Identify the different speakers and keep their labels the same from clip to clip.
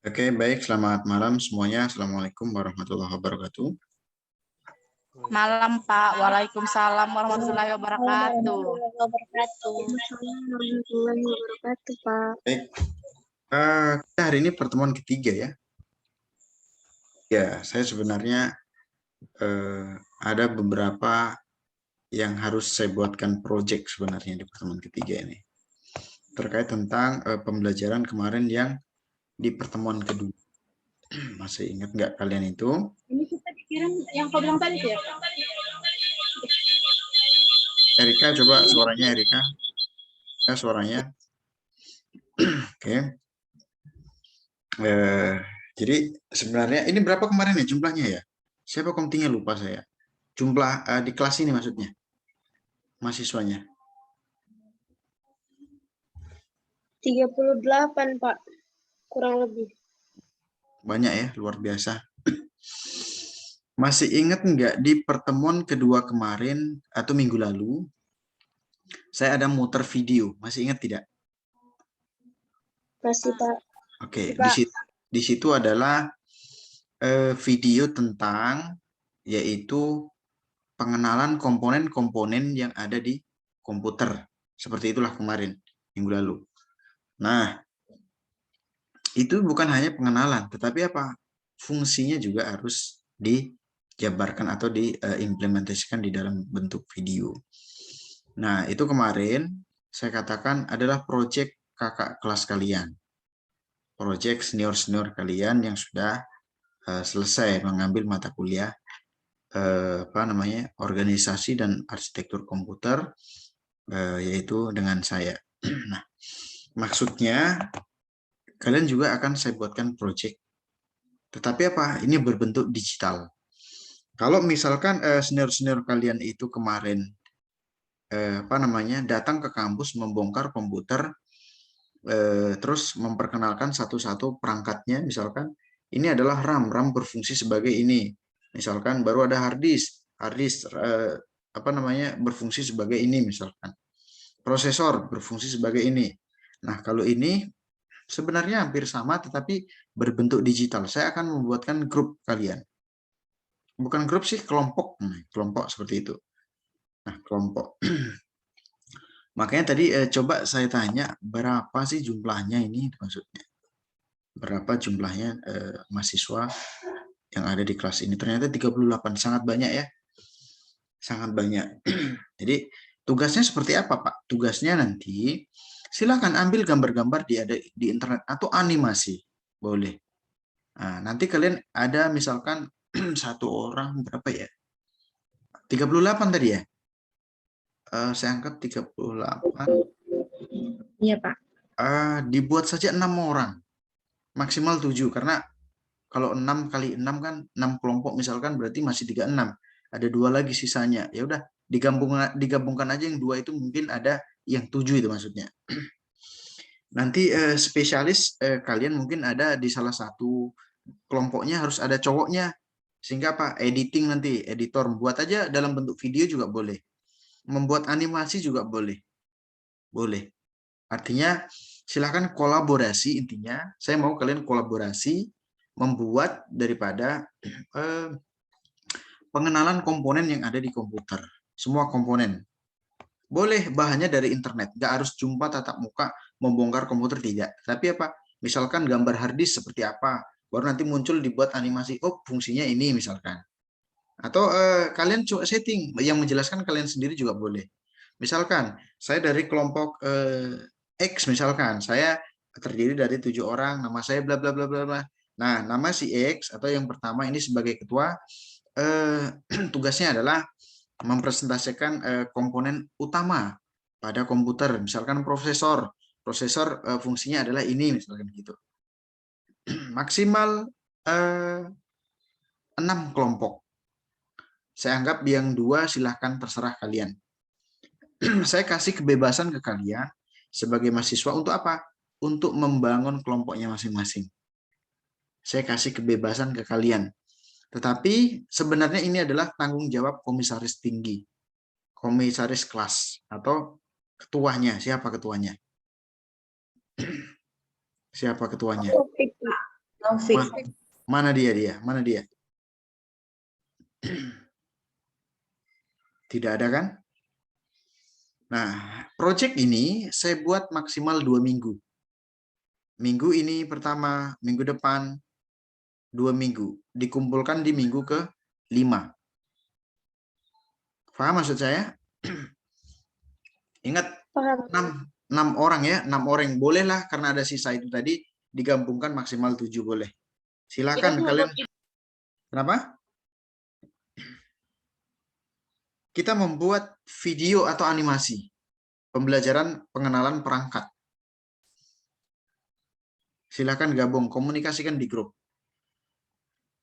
Speaker 1: Oke, baik. Selamat malam semuanya. Assalamualaikum warahmatullahi wabarakatuh.
Speaker 2: Malam Pak, Waalaikumsalam warahmatullahi wabarakatuh.
Speaker 3: Warahmatullahi wabarakatuh, Pak.
Speaker 1: Baik, kita hari ini pertemuan ketiga ya. Ya, saya sebenarnya ada beberapa yang harus saya buatkan project sebenarnya di pertemuan ketiga ini. Terkait tentang pembelajaran kemarin yang di pertemuan kedua. Masih ingat nggak kalian itu?
Speaker 3: Ini kita dikirim yang kau bilang tadi ya?
Speaker 1: Erika, coba suaranya Erika. Ya, suaranya. Oke. Jadi sebenarnya ini berapa kemarin ya jumlahnya ya? Siapa komtingnya lupa saya. Jumlah di kelas ini maksudnya mahasiswanya.
Speaker 3: 38, Pak. Kurang lebih.
Speaker 1: Banyak ya, luar biasa. Masih ingat nggak di pertemuan kedua kemarin atau minggu lalu, saya ada muter video. Masih ingat tidak?
Speaker 3: Masih, Pak.
Speaker 1: Oke,
Speaker 3: Pak.
Speaker 1: di situ adalah video tentang yaitu pengenalan komponen-komponen yang ada di komputer. Seperti itulah kemarin, minggu lalu. Nah, itu bukan hanya pengenalan, tetapi apa? Fungsinya juga harus dijabarkan atau diimplementasikan di dalam bentuk video. Nah, itu kemarin saya katakan adalah proyek kakak kelas kalian. Proyek senior-senior kalian yang sudah selesai mengambil mata kuliah organisasi dan arsitektur komputer, yaitu dengan saya. Nah, maksudnya kalian juga akan saya buatkan project. Tetapi apa? Ini berbentuk digital. Kalau misalkan senior-senior kalian itu kemarin datang ke kampus membongkar komputer, terus memperkenalkan satu-satu perangkatnya, misalkan ini adalah RAM berfungsi sebagai ini. Misalkan baru ada hard disk berfungsi sebagai ini, misalkan prosesor berfungsi sebagai ini. Nah, kalau ini sebenarnya hampir sama tetapi berbentuk digital. Saya akan membuatkan grup kalian. Bukan grup sih, kelompok. Kelompok seperti itu. Nah, kelompok. Makanya tadi coba saya tanya, berapa sih jumlahnya ini maksudnya? Berapa jumlahnya mahasiswa yang ada di kelas ini? Ternyata 38, sangat banyak ya. Sangat banyak. Jadi tugasnya seperti apa, Pak? Tugasnya nanti silakan ambil gambar-gambar di internet atau animasi. Boleh. Nah, nanti kalian ada misalkan satu orang berapa ya? 38 tadi ya? Saya anggap 38.
Speaker 3: Iya, Pak.
Speaker 1: Dibuat saja 6 orang. Maksimal 7. Karena kalau 6 kali 6 kan 6 kelompok misalkan berarti masih 36. Ada 2 lagi sisanya. Ya udah, digabungkan aja yang 2 itu mungkin ada yang 7 itu maksudnya. Nanti spesialis kalian mungkin ada di salah satu kelompoknya harus ada cowoknya. Sehingga apa? Editing nanti, editor. Buat aja dalam bentuk video juga boleh. Membuat animasi juga boleh. Boleh. Artinya silahkan kolaborasi, intinya. Saya mau kalian kolaborasi membuat daripada pengenalan komponen yang ada di komputer. Semua komponen. Boleh bahannya dari internet. Nggak harus jumpa tatap muka membongkar komputer, tidak. Tapi apa? Misalkan gambar hard disk seperti apa. Baru nanti muncul dibuat animasi. Oh, fungsinya ini misalkan. Atau kalian coba setting. Yang menjelaskan kalian sendiri juga boleh. Misalkan saya dari kelompok X misalkan. Saya terdiri dari 7 orang. Nama saya bla bla bla bla bla. Nah, nama si X atau yang pertama ini sebagai ketua, tugasnya adalah mempresentasikan komponen utama pada komputer, misalkan prosesor. Prosesor fungsinya adalah ini, misalkan gitu. Maksimal 6 kelompok. Saya anggap yang 2 silahkan terserah kalian. Saya kasih kebebasan ke kalian sebagai mahasiswa untuk apa? Untuk membangun kelompoknya masing-masing. Saya kasih kebebasan ke kalian. Tetapi sebenarnya ini adalah tanggung jawab komisaris tinggi, komisaris kelas, atau ketuanya. Siapa ketuanya? Siapa ketuanya?
Speaker 3: Topik, Pak. Taufik.
Speaker 1: Mana dia? Mana dia? Tidak ada kan? Nah, project ini saya buat maksimal 2 minggu. Minggu ini pertama, minggu depan 2 minggu. Dikumpulkan di minggu ke-5. Paham maksud saya? Ingat,
Speaker 3: Paham.
Speaker 1: 6 orang ya, 6 orang. Bolehlah karena ada sisa itu tadi, digabungkan maksimal 7 boleh. Silakan kalian. Kenapa? Kita membuat video atau animasi. Pembelajaran pengenalan perangkat. Silakan gabung, komunikasikan di grup.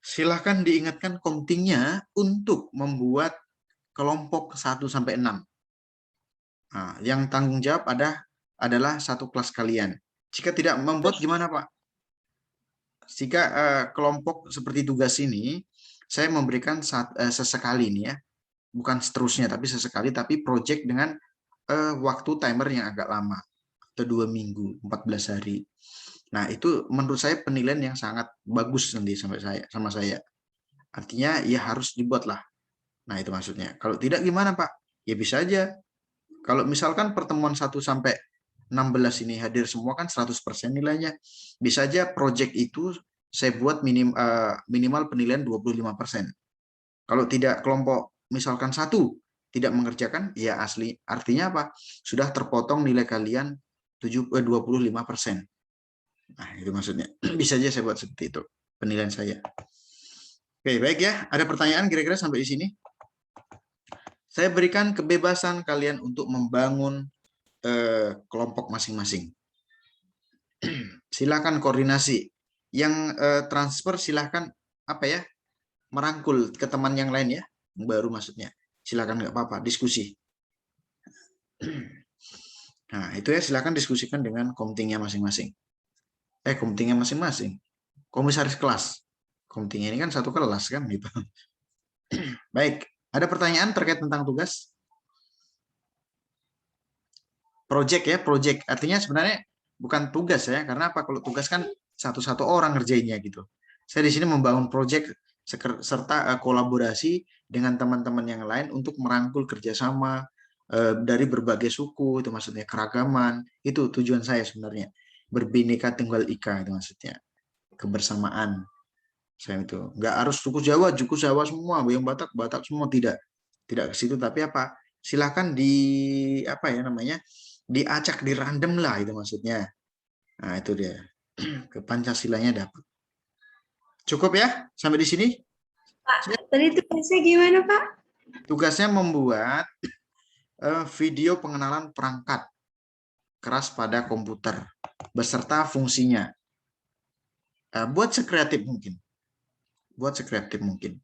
Speaker 1: Silakan diingatkan komtingnya untuk membuat kelompok 1-6. Nah, yang tanggung jawab adalah satu kelas kalian. Jika tidak membuat gimana Pak? Jika kelompok seperti tugas ini, saya memberikan sesekali nih ya, bukan seterusnya tapi sesekali, tapi project dengan waktu timer yang agak lama, atau 2 minggu, 14 hari. Nah itu menurut saya penilaian yang sangat bagus nanti sama saya. Artinya ya harus dibuat lah. Nah itu maksudnya. Kalau tidak gimana Pak? Ya bisa aja. Kalau misalkan pertemuan 1-16 ini hadir semua kan 100% nilainya. Bisa aja project itu saya buat minimal penilaian 25%. Kalau tidak kelompok misalkan 1 tidak mengerjakan, ya asli artinya apa? Sudah terpotong nilai kalian 25%. Nah, itu maksudnya. Bisa aja saya buat seperti itu penilaian saya. Oke, baik ya. Ada pertanyaan kira-kira sampai di sini? Saya berikan kebebasan kalian untuk membangun kelompok masing-masing. Silakan koordinasi. Yang transfer silakan apa ya? Merangkul ke teman yang lain ya. Yang baru maksudnya. Silakan nggak apa-apa, diskusi. Nah, itu ya silakan diskusikan dengan komtingnya masing-masing. Komtingnya masing-masing. Komisaris kelas. Komtingnya ini kan satu kelas kan gitu. Baik, ada pertanyaan terkait tentang tugas? Project ya, project. Artinya sebenarnya bukan tugas ya, karena apa? Kalau tugas kan satu-satu orang ngerjainnya gitu. Saya di sini membangun project serta kolaborasi dengan teman-teman yang lain untuk merangkul kerjasama dari berbagai suku, itu maksudnya keragaman. Itu tujuan saya sebenarnya. Berbineka Tunggal Ika itu maksudnya. Kebersamaan. Saya itu nggak harus suku Jawa semua, yang Batak semua, tidak ke situ, tapi apa, silakan apa ya namanya, diacak, dirandom lah itu maksudnya. Nah itu dia, ke Pancasilanya dapat. Cukup ya sampai di sini.
Speaker 3: Pak, tadi tugasnya gimana Pak?
Speaker 1: Tugasnya membuat video pengenalan perangkat keras pada komputer beserta fungsinya. Buat sekreatif mungkin.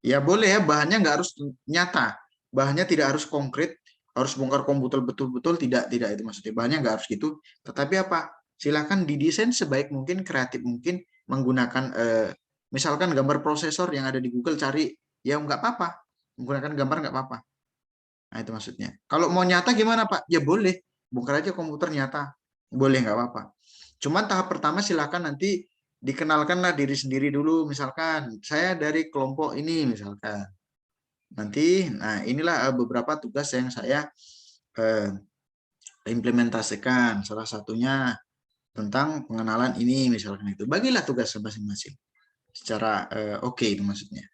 Speaker 1: Ya boleh ya, bahannya nggak harus nyata, bahannya tidak harus konkret, harus bongkar komputer betul-betul, tidak itu maksudnya, bahannya nggak harus gitu, tetapi apa, silakan didesain sebaik mungkin, kreatif mungkin, menggunakan misalkan gambar prosesor yang ada di Google, cari, ya nggak apa-apa, menggunakan gambar nggak apa-apa. Nah itu maksudnya. Kalau mau nyata gimana Pak? Ya boleh, bongkar aja komputer nyata, boleh, nggak apa-apa. Cuman tahap pertama silakan nanti dikenalkanlah diri sendiri dulu, misalkan saya dari kelompok ini misalkan. Nanti, nah inilah beberapa tugas yang saya implementasikan. Salah satunya tentang pengenalan ini misalkan itu. Bagilah tugas masing-masing secara oke, itu maksudnya.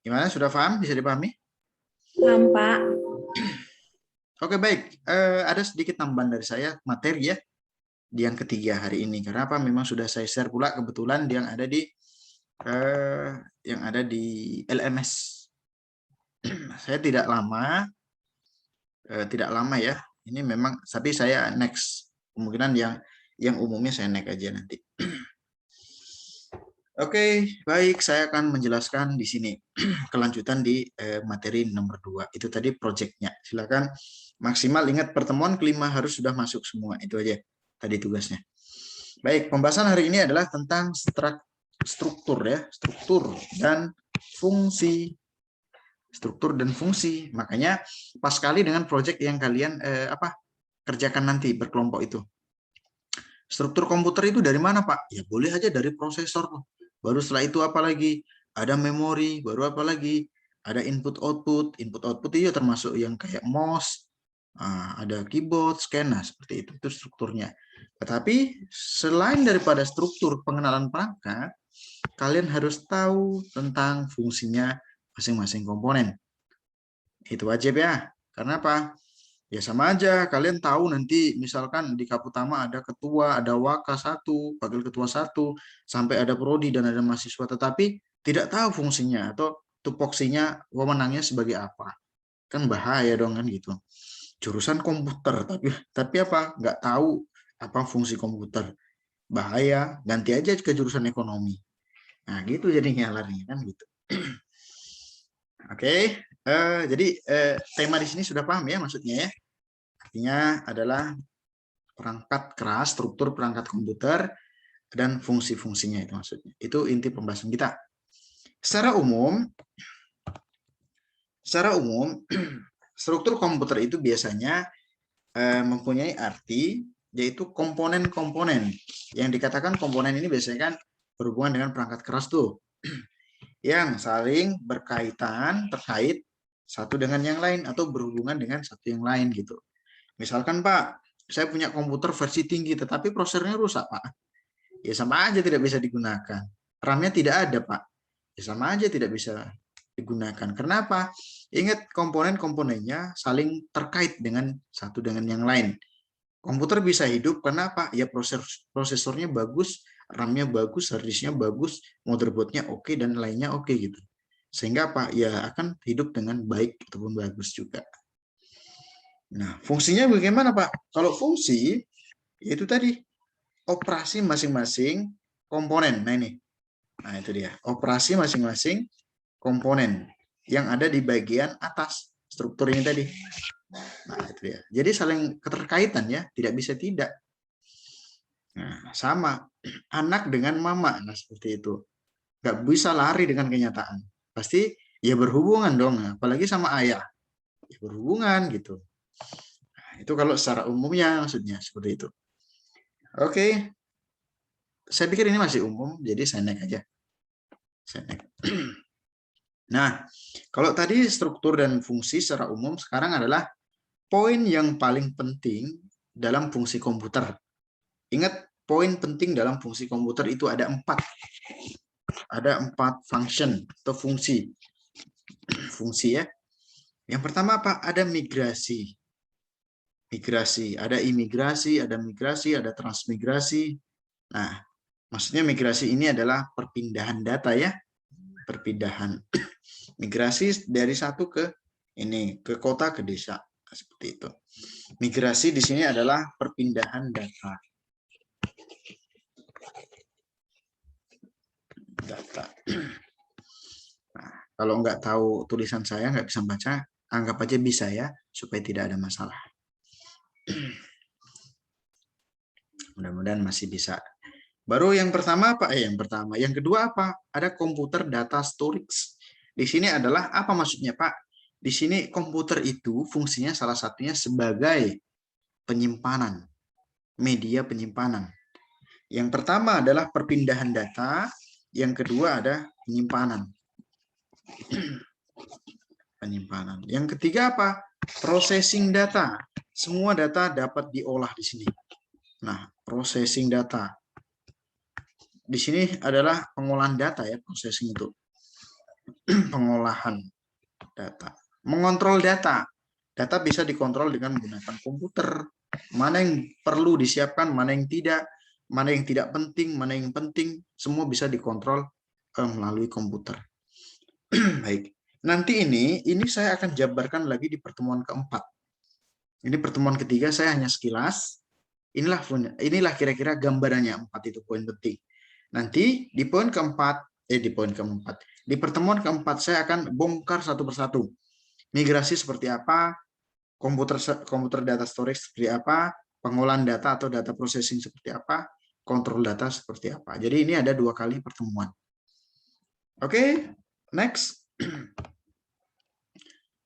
Speaker 1: Gimana, sudah paham? Bisa dipahami?
Speaker 3: Paham Pak.
Speaker 1: Oke, baik. Ada sedikit tambahan dari saya materi ya di yang ketiga hari ini. Karena apa? Memang sudah saya share pula kebetulan yang ada di LMS. Saya tidak lama ya. Ini memang, tapi saya next. Kemungkinan yang umumnya saya next aja nanti. Oke, baik. Saya akan menjelaskan di sini kelanjutan di materi nomor 2. Itu tadi projectnya. Silakan maksimal ingat pertemuan kelima harus sudah masuk semua. Itu aja tadi tugasnya. Baik, pembahasan hari ini adalah tentang struktur ya, struktur dan fungsi. Makanya pas sekali dengan project yang kalian kerjakan nanti berkelompok itu. struktur komputer itu dari mana, Pak? Ya boleh aja dari prosesor. Baru setelah itu apa lagi? Ada memori, baru apa lagi? Ada input-output. Input-output itu termasuk yang kayak mouse, ada keyboard, scan, nah seperti itu strukturnya. Tetapi selain daripada struktur pengenalan perangkat, kalian harus tahu tentang fungsinya masing-masing komponen. Itu wajib ya. Karena apa? Ya sama aja, kalian tahu nanti misalkan di Kap Utama ada ketua, ada waka 1, wakil ketua 1, sampai ada prodi dan ada mahasiswa, tetapi tidak tahu fungsinya atau tupoksinya, wewenangnya sebagai apa. Kan bahaya dong kan gitu. Jurusan komputer, tapi apa? Nggak tahu apa fungsi komputer. Bahaya, ganti aja ke jurusan ekonomi. Nah gitu jadinya larinya kan gitu. Oke, jadi tema di sini sudah paham ya maksudnya ya. Artinya adalah perangkat keras, struktur perangkat komputer, dan fungsi-fungsinya itu maksudnya. Itu inti pembahasan kita. Secara umum, struktur komputer itu biasanya mempunyai arti yaitu komponen-komponen. Yang dikatakan komponen ini biasanya kan berhubungan dengan perangkat keras tuh. Yang saling berkaitan, terkait satu dengan yang lain atau berhubungan dengan satu yang lain gitu. Misalkan Pak, saya punya komputer versi tinggi tetapi prosesornya rusak Pak. Ya sama aja tidak bisa digunakan. RAM-nya tidak ada Pak. Ya sama aja tidak bisa digunakan. Kenapa? Ingat komponen-komponennya saling terkait dengan satu dengan yang lain. Komputer bisa hidup kenapa? Ya prosesornya bagus, RAM-nya bagus, hard disk-nya bagus, motherboard-nya oke, dan lainnya oke gitu. Sehingga apa? Ya akan hidup dengan baik ataupun bagus juga. Nah, fungsinya bagaimana Pak? Kalau fungsi, yaitu tadi, operasi masing-masing komponen. Nah ini, nah itu dia, operasi masing-masing komponen yang ada di bagian atas struktur ini tadi. Nah itu dia. Jadi saling keterkaitan ya, tidak bisa tidak. Nah, sama anak dengan mama, nah seperti itu. Nggak bisa lari dengan kenyataan. Pasti ya berhubungan dong, apalagi sama ayah. Ya berhubungan gitu. Nah, itu kalau secara umumnya maksudnya seperti itu. Oke. Saya pikir ini masih umum, jadi saya naik aja. Saya naik. Nah, kalau tadi struktur dan fungsi secara umum, sekarang adalah poin yang paling penting dalam fungsi komputer. Ingat, poin penting dalam fungsi komputer itu ada 4. Ada 4 function atau fungsi. Fungsi ya. Yang pertama apa? Ada migrasi. Migrasi. Ada imigrasi, ada migrasi, ada transmigrasi. Nah, maksudnya migrasi ini adalah perpindahan data ya. Perpindahan. Migrasi dari satu ke ini, ke kota ke desa. Seperti itu. Migrasi di sini adalah perpindahan data. Nah, kalau nggak tahu tulisan saya, nggak bisa baca, anggap aja bisa ya, supaya tidak ada masalah. Mudah-mudahan masih bisa. Baru yang pertama apa? Yang kedua apa? Ada komputer data storage. Di sini adalah apa maksudnya Pak? Di sini komputer itu fungsinya salah satunya sebagai penyimpanan, media penyimpanan. Yang pertama adalah perpindahan data, yang kedua ada penyimpanan. Penyimpanan. Yang ketiga apa? Processing data. Semua data dapat diolah di sini. Nah, processing data. Di sini adalah pengolahan data ya, processing itu. Pengolahan data. Mengontrol data. Data bisa dikontrol dengan menggunakan komputer. Mana yang perlu disiapkan, mana yang tidak penting, mana yang penting, semua bisa dikontrol melalui komputer. Baik. Nanti ini saya akan jabarkan lagi di pertemuan keempat. Ini pertemuan ketiga saya hanya sekilas. Inilah kira-kira gambarannya 4 itu poin penting. Nanti di poin keempat, di pertemuan keempat saya akan bongkar satu persatu. Migrasi seperti apa, komputer data storage seperti apa, pengolahan data atau data processing seperti apa, kontrol data seperti apa. Jadi ini ada 2 kali pertemuan. Oke, next.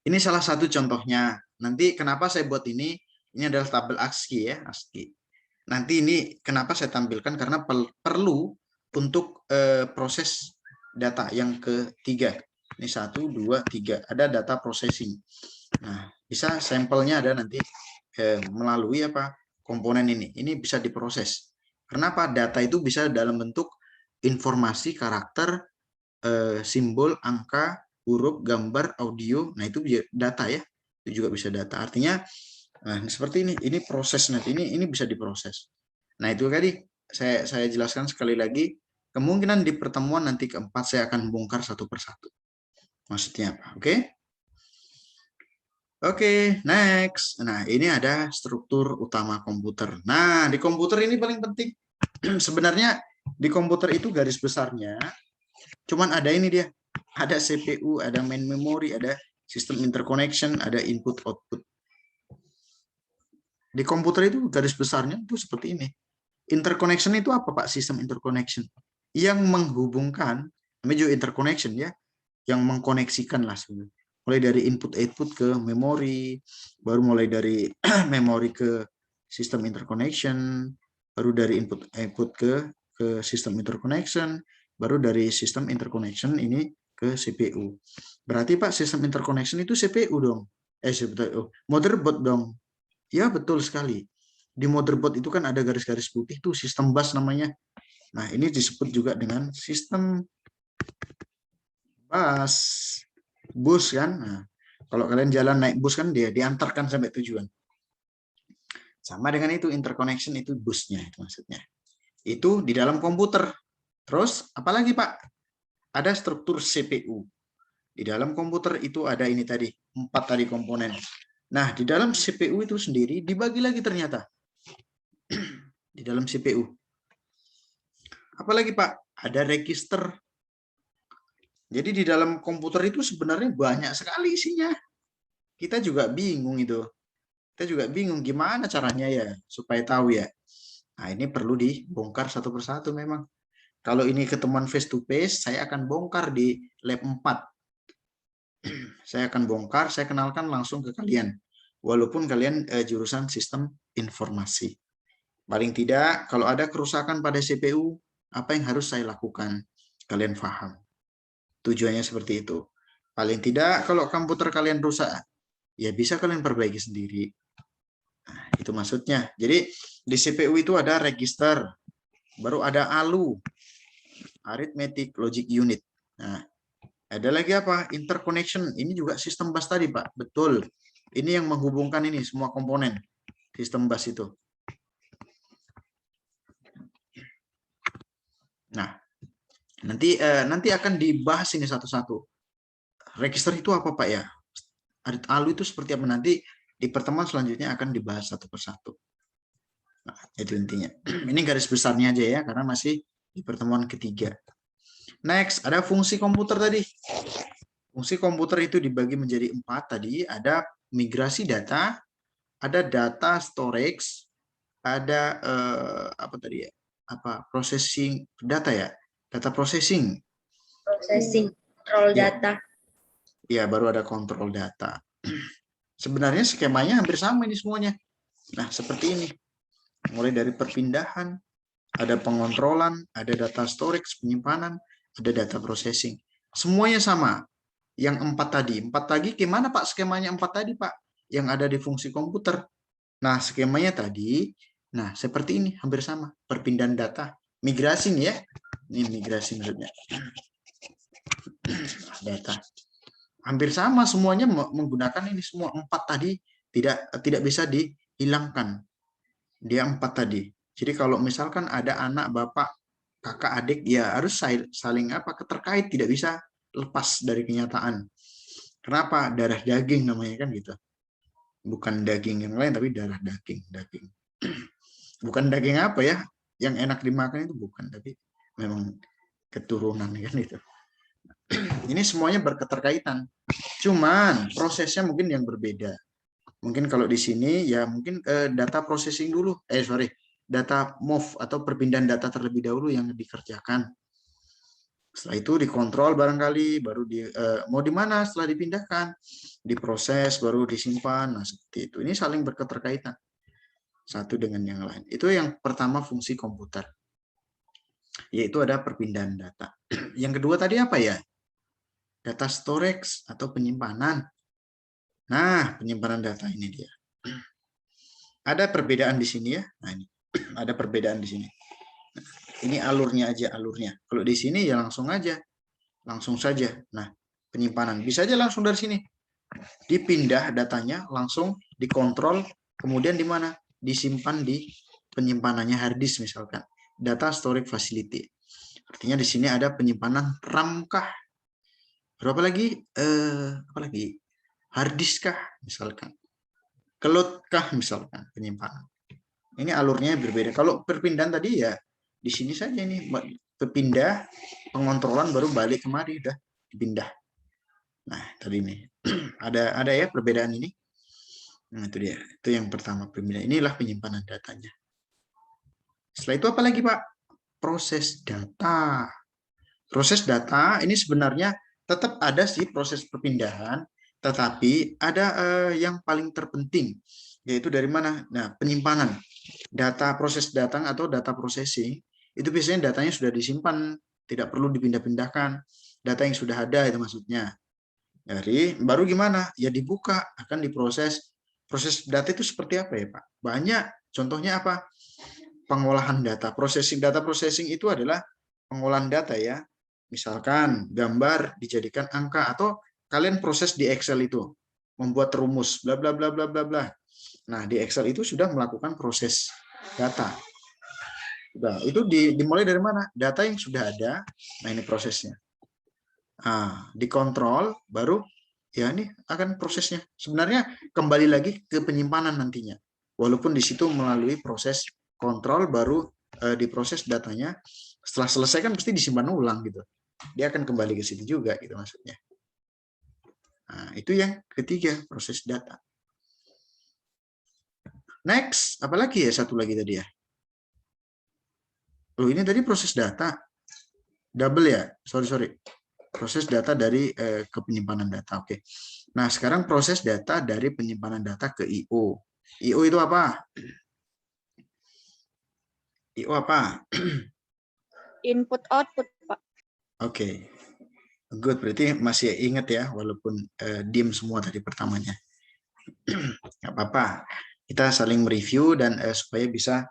Speaker 1: Ini salah satu contohnya. Nanti kenapa saya buat ini? Ini adalah tabel ASCII ya, ASCII. nanti ini kenapa saya tampilkan, karena perlu untuk proses data yang ketiga. Ini 1, 2, 3, ada data processing. Nah, bisa sampelnya ada nanti melalui apa komponen ini bisa diproses. Kenapa? Data itu bisa dalam bentuk informasi, karakter, simbol, angka, huruf, gambar, audio. Nah, itu data ya. Itu juga bisa data. Artinya seperti ini proses nanti ini bisa diproses. Nah, itu tadi saya jelaskan sekali lagi. Kemungkinan di pertemuan nanti keempat saya akan bongkar satu persatu. Maksudnya apa? Oke? Oke, next. Nah, ini ada struktur utama komputer. Nah, di komputer ini paling penting. Sebenarnya di komputer itu garis besarnya cuman ada ini dia. Ada CPU, ada main memory, ada sistem interconnection, ada input output. Di komputer itu garis besarnya itu seperti ini. Interconnection itu apa, Pak? Sistem interconnection yang menghubungkan, namanya juga interconnection ya, yang mengkoneksikan lah sebenarnya. Mulai dari input output ke memori, baru mulai dari memori ke sistem interconnection, baru dari input output ke sistem interconnection, baru dari sistem interconnection ini ke CPU. Berarti Pak, sistem interconnection itu CPU dong. Motherboard dong. Ya, betul sekali. Di motherboard itu kan ada garis-garis putih tuh, sistem bus namanya. Nah, ini disebut juga dengan sistem bus kan. Nah, kalau kalian jalan naik bus kan dia diantarkan sampai tujuan. Sama dengan itu interconnection itu busnya itu maksudnya. Itu di dalam komputer. Terus apalagi Pak? Ada struktur CPU. Di dalam komputer itu ada ini tadi, 4 tadi komponen. Nah, di dalam CPU itu sendiri dibagi lagi ternyata. Di dalam CPU. Apalagi Pak? Ada register. Jadi di dalam komputer itu sebenarnya banyak sekali isinya. Kita juga bingung itu. Kita juga bingung gimana caranya ya supaya tahu ya. Nah, ini perlu dibongkar satu persatu memang. Kalau ini ketemuan face to face, saya akan bongkar di lab 4. Saya akan bongkar, saya kenalkan langsung ke kalian. Walaupun kalian jurusan sistem informasi. Paling tidak, kalau ada kerusakan pada CPU, apa yang harus saya lakukan? Kalian paham. Tujuannya seperti itu. Paling tidak, kalau komputer kalian rusak, ya bisa kalian perbaiki sendiri. Nah, itu maksudnya. Jadi, di CPU itu ada register, baru ada ALU, Arithmetic Logic Unit. Nah, ada lagi apa? Interconnection. Ini juga sistem bus tadi, Pak. Betul. Ini yang menghubungkan ini semua komponen sistem bus itu. Nah, nanti akan dibahas ini satu-satu. Register itu apa, Pak ya? ALU itu seperti apa? Nanti di pertemuan selanjutnya akan dibahas satu persatu. Nah, itu intinya. Ini garis besarnya aja ya, karena masih di pertemuan ketiga. Next, ada fungsi komputer tadi. Fungsi komputer itu dibagi menjadi 4 tadi. Ada migrasi data, ada data storage, ada apa tadi ya? Apa processing data ya? Data processing.
Speaker 3: Processing, control data.
Speaker 1: Ya, baru ada kontrol data. Sebenarnya skemanya hampir sama ini semuanya. Nah, seperti ini. Mulai dari perpindahan, ada pengontrolan, ada data storage, penyimpanan, ada data processing. Semuanya sama. Yang 4 tadi. 4 tadi gimana Pak skemanya 4 tadi Pak? Yang ada di fungsi komputer. Nah, skemanya tadi, nah seperti ini, hampir sama. Perpindahan data. Migrasi nih ya. Ini migrasi maksudnya. Data. Hampir sama semuanya menggunakan ini semua 4 tadi tidak bisa dihilangkan. Dia 4 tadi. Jadi kalau misalkan ada anak, bapak, kakak, adik, ya harus saling terkait, tidak bisa lepas dari kenyataan. Kenapa? Darah daging namanya kan gitu. Bukan daging yang lain tapi darah daging. Bukan daging apa ya? Yang enak dimakan itu bukan, tapi memang keturunan kan itu. Ini semuanya berketerkaitan. Cuman prosesnya mungkin yang berbeda. Mungkin kalau di sini ya mungkin data processing dulu. Data move atau perpindahan data terlebih dahulu yang dikerjakan. Setelah itu dikontrol barangkali, baru mau di mana setelah dipindahkan, diproses, baru disimpan. Nah, seperti itu. Ini saling berketerkaitan. satu dengan yang lain. Itu yang pertama fungsi komputer, yaitu ada perpindahan data. Yang kedua tadi apa ya? Data storage atau penyimpanan. Nah, penyimpanan data ini dia. Ada perbedaan di sini ya. Nah, ini ada perbedaan di sini. Ini alurnya aja, alurnya. Kalau di sini ya langsung aja, langsung saja. Nah, penyimpanan bisa aja langsung dari sini. Dipindah datanya, langsung dikontrol, kemudian di mana? Disimpan di penyimpanannya hard disk misalkan. Data storage facility. Artinya di sini ada penyimpanan RAM kah? Berapa lagi? Apa lagi? Hard disk kah misalkan? Cloud kah misalkan penyimpanan. Ini alurnya berbeda. Kalau perpindahan tadi ya di sini saja ini berpindah, pengontrolan baru balik kemari udah dipindah. Nah, tadi ini ada ya perbedaan ini. Nah, itu dia. Itu yang pertama perpindahan. Inilah penyimpanan datanya. Setelah itu apa lagi, Pak? Proses data. Proses data ini sebenarnya tetap ada sih proses perpindahan, tetapi ada yang paling terpenting, yaitu dari mana? Nah, penyimpanan. Data proses datang atau data processing, itu biasanya datanya sudah disimpan, tidak perlu dipindah-pindahkan. Data yang sudah ada itu maksudnya. Dari baru gimana? Ya dibuka, akan diproses. Proses data itu seperti apa ya, Pak? Banyak. Contohnya apa? Pengolahan data. Data processing itu adalah pengolahan data ya. Misalkan gambar dijadikan angka atau kalian proses di Excel itu membuat rumus bla bla bla bla bla bla. Nah, di Excel itu sudah melakukan proses data. Nah, itu dimulai dari mana? Data yang sudah ada. Nah, ini prosesnya. Nah, dikontrol baru ya ini akan prosesnya. Sebenarnya kembali lagi ke penyimpanan nantinya. Walaupun di situ melalui proses kontrol baru diproses datanya. Setelah selesai kan pasti disimpan ulang gitu. Dia akan kembali ke situ juga gitu maksudnya. Nah, itu yang ketiga, proses data. Next, apalagi ya satu lagi tadi ya? Loh, ini tadi proses data. Double ya? Sorry. Proses data dari ke penyimpanan data. Oke. Nah, sekarang proses data dari penyimpanan data ke I/O. I/O itu apa? I/O apa?
Speaker 2: Input output, Pak.
Speaker 1: Oke. Good, berarti masih ingat ya, walaupun diem semua tadi pertamanya. Nggak apa-apa. Kita saling mereview dan supaya bisa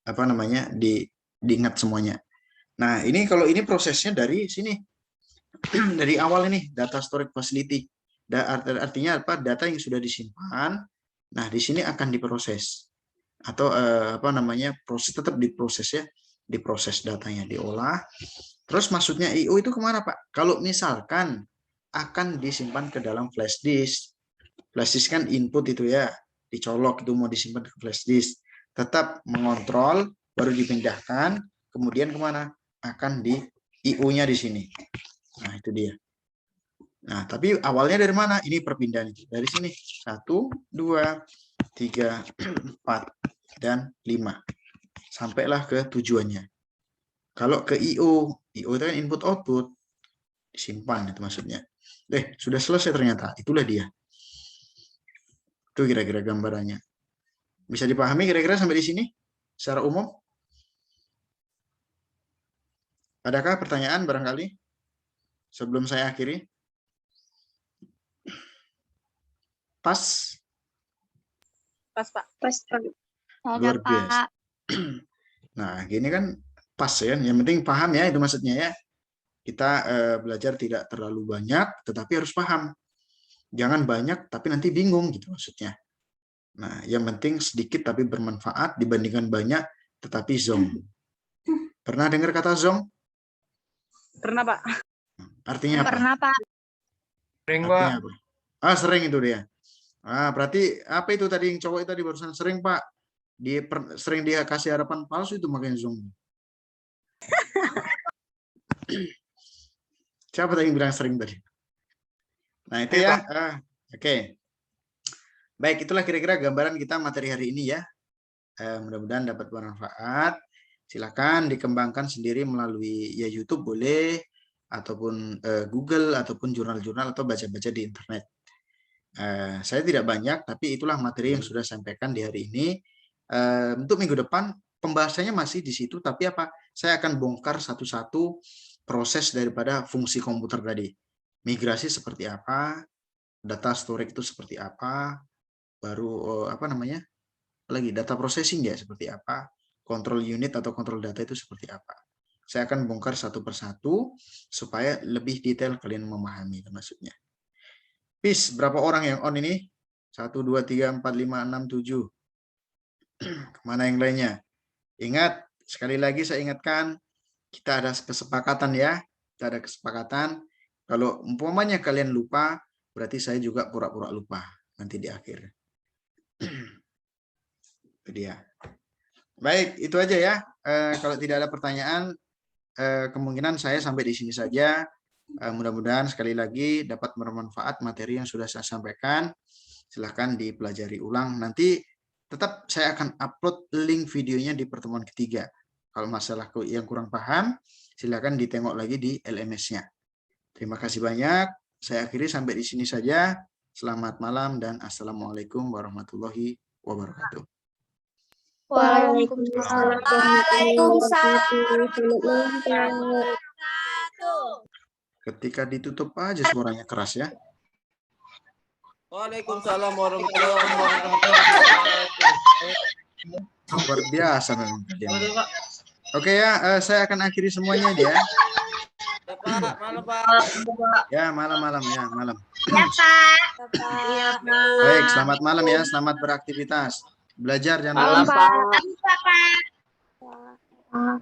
Speaker 1: apa namanya diingat semuanya. Nah, ini kalau ini prosesnya dari sini. Dari awal ini data storage facility. Artinya apa? Data yang sudah disimpan. Nah, di sini akan diproses atau apa namanya? Proses tetap diproses ya, diproses datanya, diolah. Terus maksudnya I/O itu kemana, Pak? Kalau misalkan akan disimpan ke dalam flash disk. Flash disk kan input itu ya, dicolok itu mau disimpan ke flash disk. Tetap mengontrol, baru dipindahkan, kemudian kemana? Akan di I/O-nya di sini. Nah, itu dia. Nah, tapi awalnya dari mana? Ini perpindahan. Dari sini. 1, 2, 3, 4, dan 5. Sampailah ke tujuannya. Kalau ke I/O itu kan input output. Disimpan itu maksudnya. Sudah selesai ternyata. Itulah dia. Itu kira-kira gambarannya. Bisa dipahami kira-kira sampai di sini? Secara umum? Adakah pertanyaan barangkali? Sebelum saya akhiri. Pas?
Speaker 2: Pas, Pak.
Speaker 3: Pas, Pak.
Speaker 1: Luar biasa. Nah, gini kan pas ya. Yang penting paham ya, itu maksudnya ya. Kita belajar tidak terlalu banyak, tetapi harus paham. Jangan banyak, tapi nanti bingung gitu maksudnya. Nah, yang penting sedikit tapi bermanfaat dibandingkan banyak, tetapi zonk. Pernah dengar kata zonk?
Speaker 2: Pernah, Pak.
Speaker 1: Artinya apa?
Speaker 2: Pernah, Pak.
Speaker 4: Sering, Pak.
Speaker 1: Artinya apa? Sering itu dia. Berarti apa itu tadi yang cowok itu tadi barusan sering, Pak? Sering dia kasih harapan palsu itu makanya zonk. Siapa tadi yang bilang sering tadi? Nah, itu ya. Oke. Baik, itulah kira-kira gambaran kita materi hari ini ya. Mudah-mudahan dapat bermanfaat. Silakan dikembangkan sendiri melalui ya YouTube boleh, ataupun Google, ataupun jurnal-jurnal atau baca-baca di internet. Saya tidak banyak, tapi itulah materi yang sudah saya sampaikan di hari ini. Untuk minggu depan pembahasannya masih di situ, tapi apa? Saya akan bongkar satu-satu proses daripada fungsi komputer tadi. Migrasi seperti apa, data storage itu seperti apa, baru apa namanya? Lagi data processing ya seperti apa, control unit atau control data itu seperti apa. Saya akan bongkar satu persatu supaya lebih detail kalian memahami maksudnya. Peace, berapa orang yang on ini? 1, 2, 3, 4, 5, 6, 7. Kemana yang lainnya? Ingat, sekali lagi saya ingatkan, kita ada kesepakatan ya. Kita ada kesepakatan. Kalau umpamanya kalian lupa, berarti saya juga pura-pura lupa nanti di akhir. Itu dia. Baik, itu aja ya. Kalau tidak ada pertanyaan, kemungkinan saya sampai di sini saja. Mudah-mudahan sekali lagi dapat bermanfaat materi yang sudah saya sampaikan. Silahkan dipelajari ulang. Nanti tetap saya akan upload link videonya di pertemuan ketiga. Kalau masalah yang kurang paham, silahkan ditengok lagi di LMS-nya. Terima kasih banyak. Saya akhiri sampai di sini saja. Selamat malam dan assalamualaikum warahmatullahi wabarakatuh.
Speaker 3: Waalaikumsalam.
Speaker 1: Ketika ditutup aja suaranya keras ya.
Speaker 4: Waalaikumsalam warahmatullahi wabarakatuh.
Speaker 1: Luar biasa memang kalian. Oke ya, saya akan akhiri semuanya ya.
Speaker 4: Pak, malam Pak.
Speaker 1: Ya, malam-malam ya, malam.
Speaker 3: Ya, Pak. Iya, Pak.
Speaker 1: Baik, selamat malam ya, selamat beraktivitas. Belajar jangan
Speaker 4: Malam
Speaker 1: lupa.
Speaker 4: Pak.
Speaker 3: Pak.